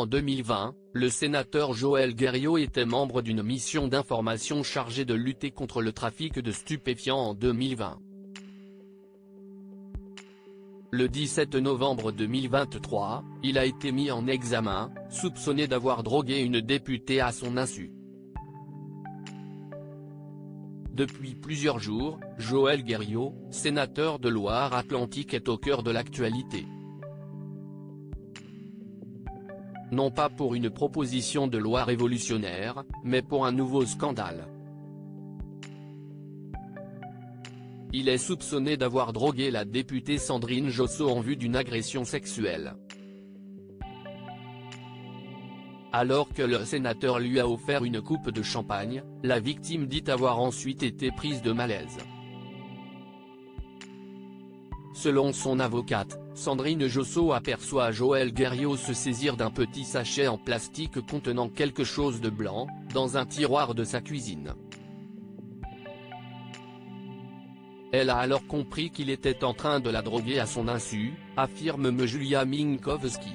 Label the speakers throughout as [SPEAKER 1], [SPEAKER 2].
[SPEAKER 1] En 2020, le sénateur Joël Guerriau était membre d'une mission d'information chargée de lutter contre le trafic de stupéfiants en 2020. Le 17 novembre 2023, il a été mis en examen, soupçonné d'avoir drogué une députée à son insu. Depuis plusieurs jours, Joël Guerriau, sénateur de Loire-Atlantique, est au cœur de l'actualité. Non pas pour une proposition de loi révolutionnaire, mais pour un nouveau scandale. Il est soupçonné d'avoir drogué la députée Sandrine Josso en vue d'une agression sexuelle. Alors que le sénateur lui a offert une coupe de champagne, la victime dit avoir ensuite été prise de malaise. Selon son avocate, Sandrine Josso aperçoit Joël Guerriau se saisir d'un petit sachet en plastique contenant quelque chose de blanc, dans un tiroir de sa cuisine. Elle a alors compris qu'il était en train de la droguer à son insu, affirme Julia Minkowski.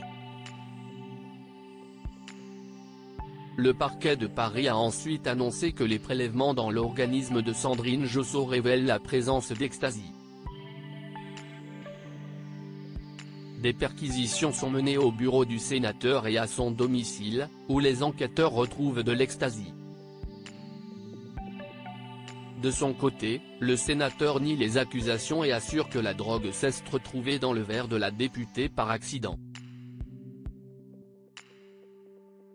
[SPEAKER 1] Le parquet de Paris a ensuite annoncé que les prélèvements dans l'organisme de Sandrine Josso révèlent la présence d'ecstasy. Des perquisitions sont menées au bureau du sénateur et à son domicile, où les enquêteurs retrouvent de l'ecstasy. De son côté, le sénateur nie les accusations et assure que la drogue s'est retrouvée dans le verre de la députée par accident.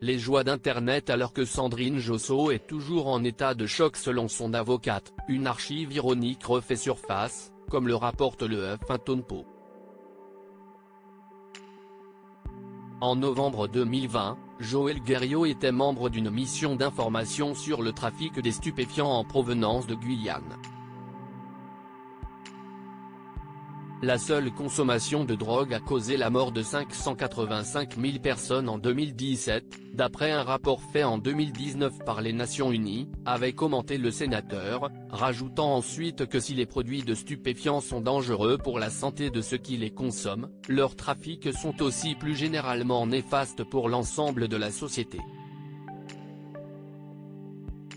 [SPEAKER 1] Les joies d'Internet alors que Sandrine Josso est toujours en état de choc selon son avocate, une archive ironique refait surface, comme le rapporte le Huffington Post. En novembre 2020, Joël Guerriau était membre d'une mission d'information sur le trafic des stupéfiants en provenance de Guyane. La seule consommation de drogue a causé la mort de 585 000 personnes en 2017, d'après un rapport fait en 2019 par les Nations Unies, avait commenté le sénateur, rajoutant ensuite que si les produits de stupéfiants sont dangereux pour la santé de ceux qui les consomment, leurs trafics sont aussi plus généralement néfastes pour l'ensemble de la société.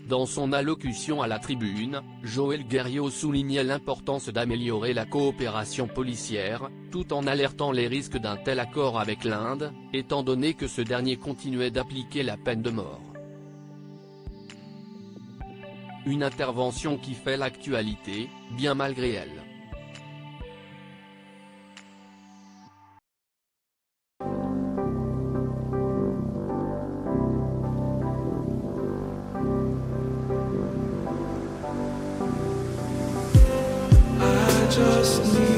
[SPEAKER 1] Dans son allocution à la tribune, Joël Guerriau soulignait l'importance d'améliorer la coopération policière, tout en alertant les risques d'un tel accord avec l'Inde, étant donné que ce dernier continuait d'appliquer la peine de mort. Une intervention qui fait l'actualité, bien malgré elle.
[SPEAKER 2] Just need